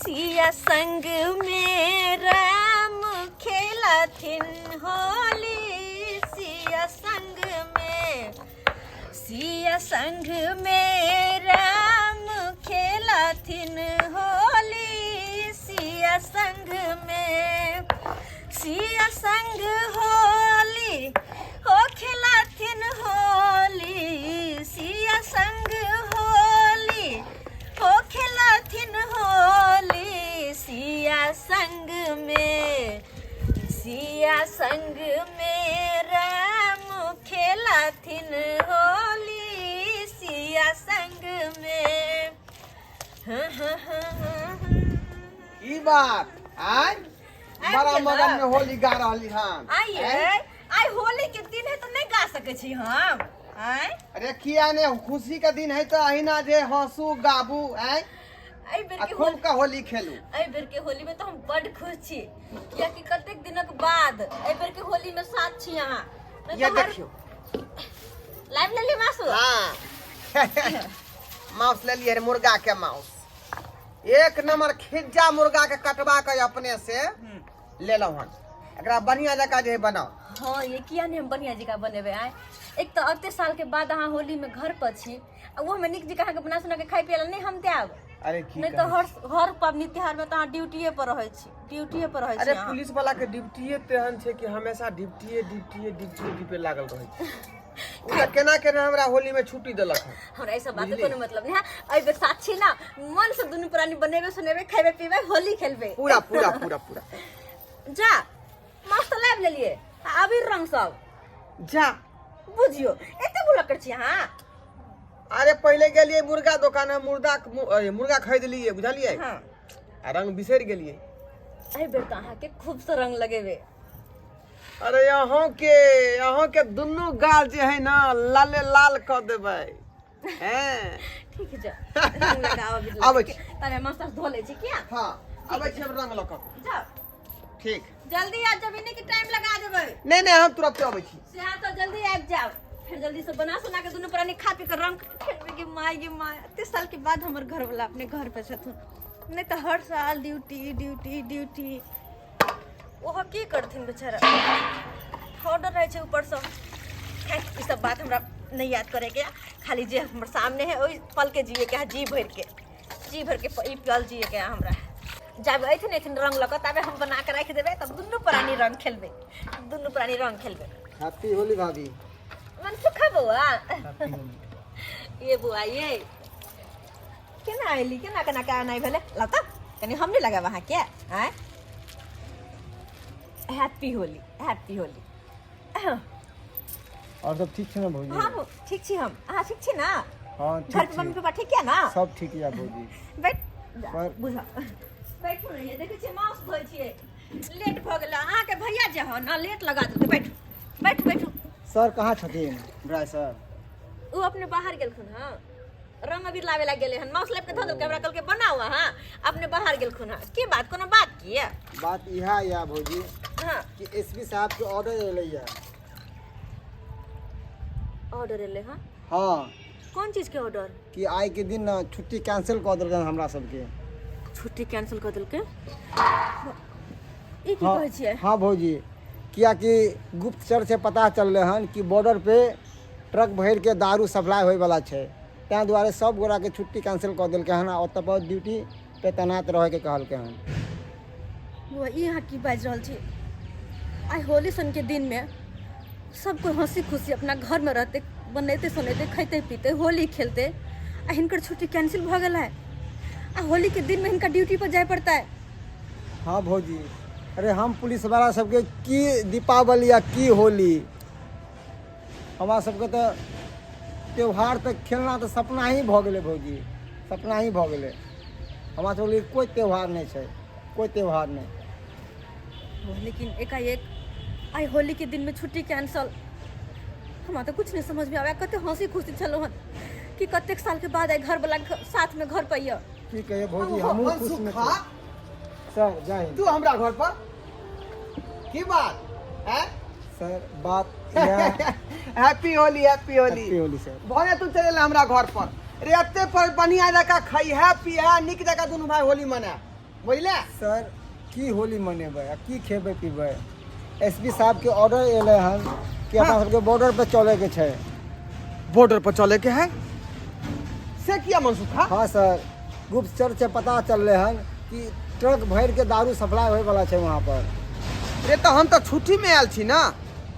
सिया संग में राम खेलथिन होली। सिया संग में राम खेलथिन होली। सिया संग होली हो खेलथिन होली। सिया संग होली हो खेलथिन होली। सिया संग में राम खेलथिन होली। सिया संग में ई बात आय बड़ा मगन में होली गा रहली हम। आई होली के दिन है तो नहीं गा सके छी हम। अरे किया ने खुशी का दिन है तो अहिना जे हंसू गाबू आय खूब का होली खेलू। एहि बेर के होली में तो हम बड़ खुश छी किया कि कतेक दिनक बाद एहि बेर के होली में साथ छी अहाँ। ये देखियो लाइव ले ली मासू। हां मांस ले लिए मुर्गा के मांस एक नंबर खिज्जा मुर्गा के कटवा के अपने से ले लो हन एकरा बढ़िया जगह जे बनाओ। हाँ ये किया नहीं हम बढ़िया जगह बनेबे आए। एक तो अते साल के बाद अहाँ होली में घर पर छी आ वो में निक जगह के बना सुना के खाई पियला नहीं हम देब। अरे की नहीं तो हर पबनी त्योहार में तो अहाँ ड्यूटीए पर रहै छी अरे पुलिस वाला के ड्यूटीए तेहन छै कि हमेशा ड्यूटीए पे लागल रहै छै। उनका केना हमरा होली में छुट्टी देलक है। हमरा ऐसा बात कोनो मतलब नहीं है। एहि बेर साथ छी ना मन से दुनू प्राणी बनेबे सुनेबे खाइबे पीबे होली खेलबे पूरा जा मस्त लाइव ले लिए अबीर रंग सब जा बुझियो एते बुलक्कड़ छी अहाँ। अरे पहले गेलिए मुर्गा दुकान में मुर्गा खरीद लिए बुझलिए। हाँ। रंग बिसर गेलिए। एहि बेर तो अहाँ के खूब से रंग लगेबे। अरे यहाँ के दुनू गाल जे है ना लाले लाल कर देबे हैं। ठीक है जा रंग लगाओ अभी आबै छी तने मस्त धो ले छी क्या। हां आबै छी रंग लक जा ठीक जल्दी आ जब इने के टाइम लगा देबे। नहीं हम तुरंत आबै छी से आ तो जल्दी आ जाओ फिर जल्दी से बना सुना के दुनू प्राणी खा पी कर रंग खेलबे के माय इतने साल के बाद हमर घर वाला अपने घर पे छथुन नहीं तो हर साल ड्यूटी ओहो की करथिन बेचारा ऑर्डर रहे छै ऊपर से। ई सब बात हमरा नहीं याद करे के खाली जे हमर सामने है ओई पल के जिए के जी भर के ई पल जिए के हमरा जब ऐथिन रंग लक तबे हम बना के रख देबे तब दुनू प्राणी रंग खेलबे। हैप्पी होली भाभी। मन सुखा बुआ ये बुआ ये केना आइली केना का नहीं भेले लता कनी हम नहीं लगा वहां के हैं। हैप्पी होली और सब ठीक है ना भौजी। हां ठीक छी हम अहाँ ठीक छी ना। हां घर पे मम्मी पापा ठीक है ना सब ठीक है भौजी। बैठ बुझा बैठो रहिए देखे छी माउस धोइ छिए लेट भ गेल अहाँ के भैया जे हो ना लेट लगा देते बैठो सर कहाँ छथिन ड्राई सर। वो अपने बाहर गेलखुन। हां रंग अबीर लावे ला गेले हन माउस लेप के धो दल हमरा कल के बनाओ। हां अपने बाहर गेलखुन। हां की बात कोनो बात की है बात इहा या भौजी। हां कि एसपी साहब के ऑर्डर एलैया। ऑर्डर एले। हां हां कौन चीज के ऑर्डर कि आइ के दिन ना छुट्टी कैंसिल कर देलकन हमरा सबके। छुट्टी कैंसिल कर देलके ई की कहै छियै। हां भौजी किया कि गुप्तचर से पता चल रहे हन कि बॉर्डर पे ट्रक भर के दारू सप्लाई होय वाला छै तै दुआरे सब गोरा के छुट्टी कैंसिल कर देलके हन और तब ड्यूटी पे तैनात रहे के कहलके हन। वो यहाँ की बाज रहल छी आई होली सन के दिन में सब कोई हंसी खुशी अपना घर में रहते बनते सुनते खाते पीते होली खेलते आ हिनकर छुट्टी कैंसिल भ गेल है आ होली के दिन में हिनका ड्यूटी पर जाए पड़ता है। हाँ भौजी अरे हम पुलिस वाला सबके की दीपावली या की होली हमारा सबके तो त्योहार तक खेलना तो सपना ही भ गेले भौजी सपना ही भ गेले। हमारा सबके कोई त्योहार नहीं है कोई त्योहार नहीं। लेकिन एकाएक आई होली के दिन में छुट्टी कैंसल हमारा तो कुछ नहीं समझ में आया। कते हंसी खुशी चलो हन कि कतेक साल के बाद आई घर वाला साथ में घर पर की कहे भौजी हमहू खुश में सर जय हिंद। तू हमरा घर पर की बात है सर बात हैप्पी होली सर भने तू चले हमरा घर पर रे एते पर बढ़िया जगह खाई है पी है निक जगह दोनों भाई होली मना बुझले? सर की होली मनेबै आ की खेबै पीबै? एसपी साहब के ऑर्डर एलै हन कि अपना हाँ। सबके बॉर्डर पे चले के छै। बॉर्डर पर चले के है से किया मनसुखा? हाँ सर, गुप्तचर से पता चलले हन कि ट्रक भर के दारू सप्लाई होय वाला छै वहाँ पर। रे तो हम तो छुट्टी में आयल छी ना,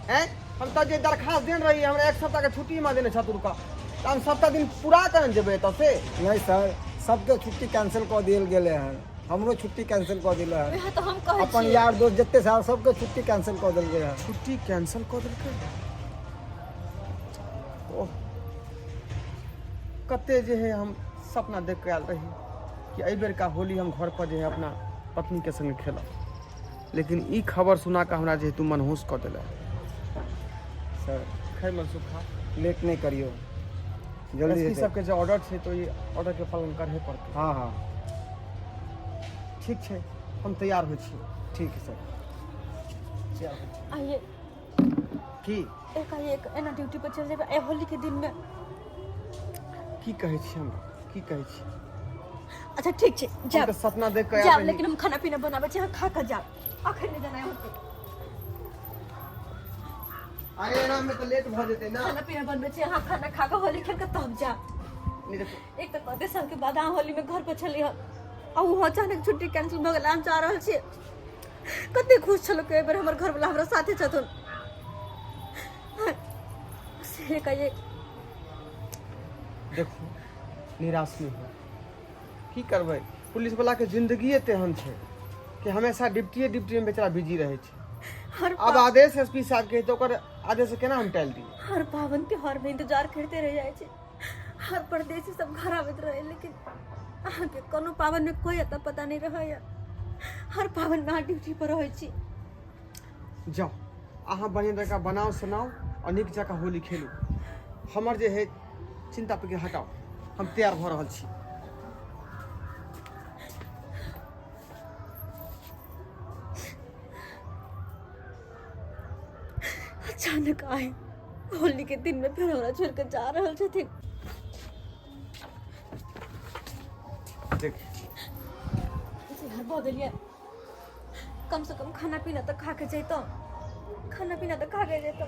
हैं? हम तो जे दरखास्त देन रही हमरा 1 सप्ताह के छुट्टी में देने छतुर का, तो हम सप्ताह दिन पूरा करन जेबै तो से। नहीं सर, सबके छुट्टी कैंसिल कऽ दियल गेलै हन, हमरो छुट्टी कैंसिल कऽ दिले हन। वएह तो हम कहै अपन छी। यार दोस्त जते साल सबके छुट्टी कैंसिल कऽ देल गेलै हन। छुट्टी कैंसिल कर देलकै। ओह, कते जे है हम सपना देख के आयल रही कि एहि बेर का होली हम घर पर जे है अपना पत्नी के संग खेलब, लेकिन ई खबर सुना के हमरा जे है तू मनहूस कऽ देला। सर खैर मनसुखा, लेट नहीं करियो, जल्दी एसपी से। सबके जो ऑर्डर छै तो ये ऑर्डर के पालन करहे पड़तै। हाँ हाँ ठीक छै, हम तैयार होइ छी। ठीक है सर। तैयार होइ छी। आइए की एकाएक एना ड्यूटी पर चल जेबै ए होली के दिन में। की कहै छी हम, की कहै छी? अच्छा ठीक छै, हम जाब तो सपना देख के जाब, आयल रही। लेकिन हम खाना पीना बनाबै छी, अहाँ खा के जाब। अखन नहीं जाना होते, अरे एना में तो लेट भ जेतै ना। खाना पीना बनबै छी, अहाँ खाना खा के होली खेल के तब जाब। नहीं देखो, एक तो कते साल के बाद अहाँ होली में घर पर छली हन, आ उ अचानक छुट्टी कैंसिल भ गेल, हम जा रहल छी। कते खुश छलो कि एहि बेर हमर घर वाला हमरा साथे छथुन। से कहिए देखो निराश नहीं हो, की करबै? पुलिस वाला के जिंदगी तेहन छै कि हमेशा ड्यूटी में बेचारा बिजी रहे छै। हर अब आदेश एसपी साहब के तो ओकर आदेश से केना हम टाल दी? हर पावन त्योहार में इंतजार करते रह जाए छे। हर परदेसी सब घर आबैत रहे, लेकिन अहाँ के कोनो पावन में कोई अता पता नहीं रहैया। हर पावन में अहाँ ड्यूटी पर रहै छी। जाओ अहाँ बढ़िया जगह बनाओ सुनाओ और नीक जगह होली खेलू। हमर जे है चिंता पे के हटाओ, हम तैयार भ रहल छी। अचानक आए होली के दिन में फिर हमरा छोड़ के जा रहल छथिन। देख यार बहुत गेलिए, कम से कम खाना पीना तो खा के जैतो, खाना पीना तो खा के जैतो।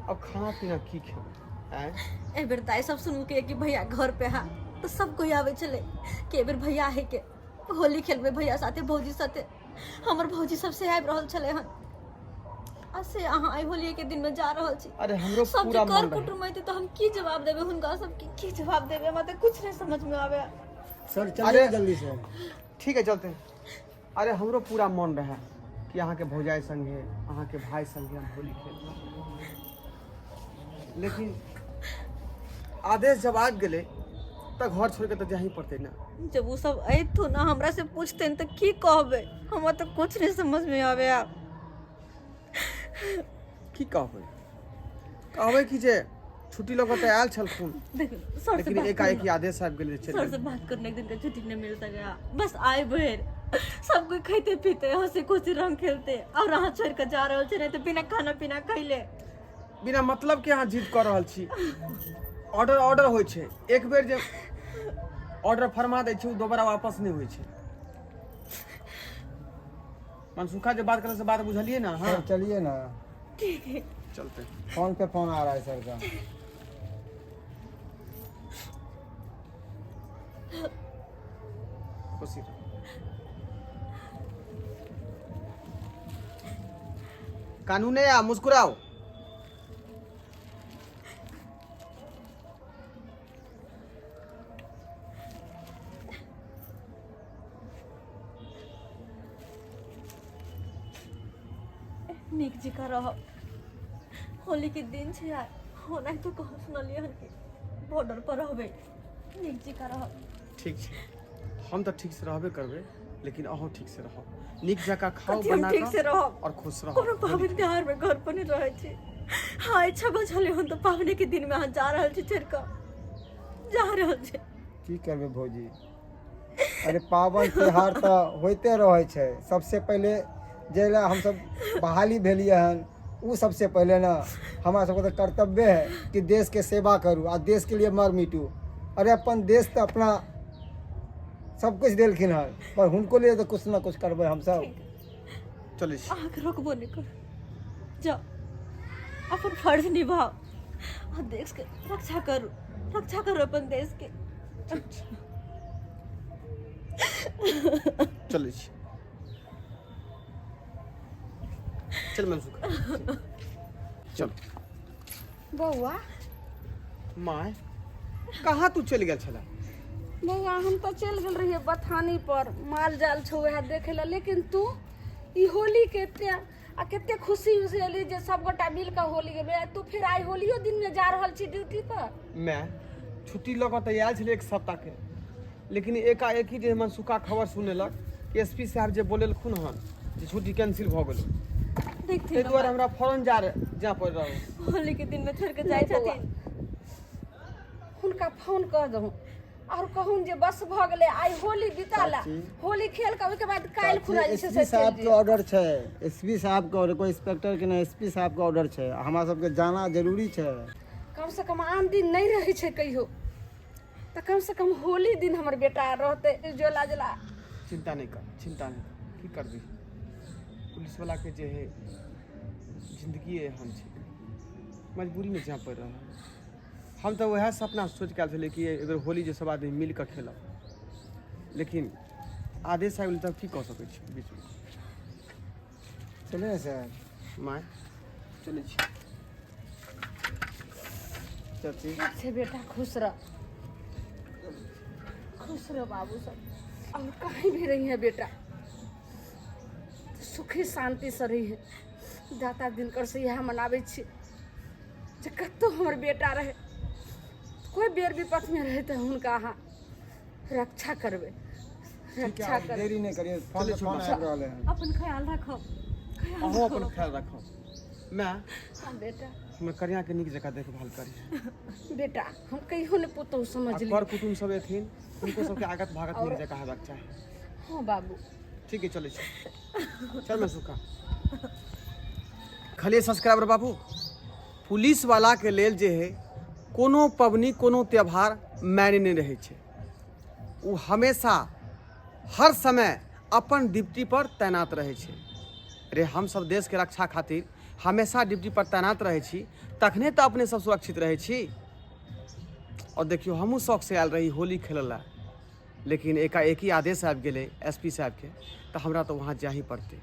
अब खाना पीना की खेब? ए बेर दाई सब सुन के कि भैया घर पे हा, तो सब कोई आवे चले कि ए बेर भैया है के होली खेलबे भैया साथे, भौजी साथे। हमर भौजी सबसे आबि रहल छले हन, असे अहाँ आई होली के दिन में जा रहल छी। अरे हमरो सब पूरा कर मन रहे। कुटुम आइते तो हम की जवाब देबे हुनका सब की जवाब देबे, हमरा तो कुछ नहीं समझ में आवे। सर चलिए जल्दी से। ठीक है चलते हैं। अरे हमरो पूरा मन रहा कि अहाँ के भौजाई संगे, अहाँ के भाई संगे हम होली खेल, लेकिन आदेश जब आ गेले तो घर छोड़ के तो जा ही पड़ते ना। जब वो सब अइथो ना हमरा से पूछते तो की कहबे, हमरा तो कुछ नहीं समझ में आवे। आप की कहबै? कहबै कि जे छुट्टी लोग तो आयल छलखुन, देखो सर से लेकिन बात एकाएक करना, आदेश आबि गेलै सर चल। से बात करने एक दिन का छुट्टी नहीं मिल सका। बस आए भर सब कोई खाते पीते हंसी खुशी रंग खेलते, और अहाँ छोड़ के जा रहल छे, नहीं तो बिना खाना पीना खैले। बिना मतलब के अहाँ जिद कर रहल छी। ऑर्डर होइ छै, एक बेर जे ऑर्डर फरमा दै छै, उ दोबारा वापस नहीं होइ छै। मनसुखा जे बात करे से बात बुझलिए ना? हाँ सर चलिए ना, ठीक है चलते हैं। फोन पे फोन आ रहा है सर का। खुशी रहो। कानून है या मुस्कुराओ। निक जी का रह, होली के दिन छे यार, होना तो कह सुनलिए हन कि बॉर्डर पर रहबे। निक जी का रह, ठीक छै, हम तो ठीक से रहबे करबे, लेकिन अहो ठीक से रहो, नीक जगह खाओ कथी हम बना ठीक से के रहब? और खुश रहो। कोनो पावन त्योहार में घर पर नहीं रहे छे। हाँ इच्छा बचले हन तो पावने के दिन में अहाँ जा रहल छी, छोड़ के जा रहल छे। की करबे भौजी? अरे पावन त्योहार तो होते रहे छै। सबसे पहले जेला हम सब बहाली भेलिए हन, उ सबसे पहले ना हमारा सबके तो कर्तव्य है कि देश के सेवा करूँ और देश के लिए मर मिटू। अरे अपन देश तो अपना सब कुछ दिलखिन है, पर उनको लिए तो कुछ ना कुछ करबे हम सब। चले छी। आगे रोकबो नहीं कर, जाओ अपन फर्ज निभाओ और देश के रक्षा करो अपन देश के। चले छी। चल मनसुखा चल। बौआ माय कहाँ तू चल गया छला? बौआ हम तो चल गेल रहिए बथानी पर, माल जाल छौ वह देखे ला, लेकिन तू ई होली केते खुशी हुई जे सब गोटा मिल के होली के, तू फिर आई होलियो दिन में जा रहल छी ड्यूटी पर? मैं छुट्टी लऽ कऽ तैयार छलै 1 सप्ताह के, लेकिन एकाएक ही जे मनसुखा खबर सुनेलक एसपी साहब जे बोलेलखुन हन जे छुट्टी कैंसिल भऽ गेलै, देखती ताहि दुआरे हमरा फौरन जा पड़ि रहल। होली के दिन में छोड़ के जाए छथिन। हुनका फोन कर दहूँ और कहूँ जे बस भ गेलै, आई होली बिताला, होली खेल के ओके बाद काल्हि खुना जे छै एसपी से साहब चलि के ऑर्डर छै, एसपी साहब के ऑर्डर, कोई इंस्पेक्टर के नहीं, एसपी साहब के ऑर्डर छै, हमरा सबके जाना जरूरी छै। कम से कम आन दिन नहीं रहे छै कहियो, तो कम से कम होली दिन हमर बेटा रहते जोला जोला। चिंता नहीं कर, की करबी, पुलिस वाला के जे है जिंदगी एहन छै, मजबूरी में जा पड़ि रहल। हम तो वह सपना सोच के आयल छलै कि अगर होली जे सब आदमी मिल कऽ खेलब, लेकिन आदेश आबि गेलै तब की कऽ सकै छी बीच में। चलिए सर। माय चलै छी। चाची ठीक छै बेटा, खुश रह बाबू सब, और कहीं भी रही है बेटा सुखी शांति से रही है। दाता दिनकर से यह मनाबै छी जे कतौ हमर बेटा रहे, कोई बेर विपत्ति में रहे तो हुनका अहाँ रक्षा करबे, रक्षा करबे। देरी नहीं करिए, फोन पे फोन आबि रहल है। अपन ख्याल रखो, अहूँ अपन ख्याल रखब। मैं हाँ बेटा, हमर कनिया के नीक जकाँ देखभाल करी। बेटा हम कहियो ने पुतहु समझ ली। कर कुटुम सब एथिन, उनको सबके आगत भागत नीक जकाँ हेबाक चाही। हाँ बाबू ठीक है चले चल मैं सुखा खलिए सब्सक्राइबर बाबू। पुलिस वाला के लेल जे है कोनो पबनी कोनो त्यौहार मायने नहीं रहे छे, वो हमेशा हर समय अपन ड्यूटी पर तैनात रहे छे। रे हम सब देश के रक्षा खातिर हमेशा ड्यूटी पर तैनात रहे छी, तखने तो अपने सब सुरक्षित रहे छी। और देखियो हमहूँ शौक से आयल रही होली खेलला, लेकिन एकाएक ही आदेश आबि गेलै एसपी साहब के, तो हमरा तो वहाँ जा ही पड़ते।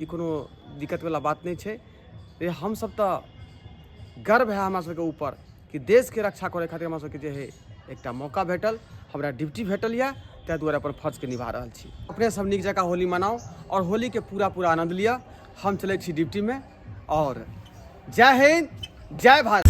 ई कोनो दिक्कत वाला बात नहीं छे। रे हम सब तो गर्व है हमरा सबके ऊपर कि देश के रक्षा करे खातिर हमरा सबके जे है एकटा मौका भेटल, हमरा ड्यूटी भेटल या, ताहि दुआरे अपन फर्ज के निभा रहल छी। अपने सब नीक जकाँ होली मनाओ और होली के पूरा आनंद लिया। हम चले छी ड्यूटी में, और जय हिंद जय भारत।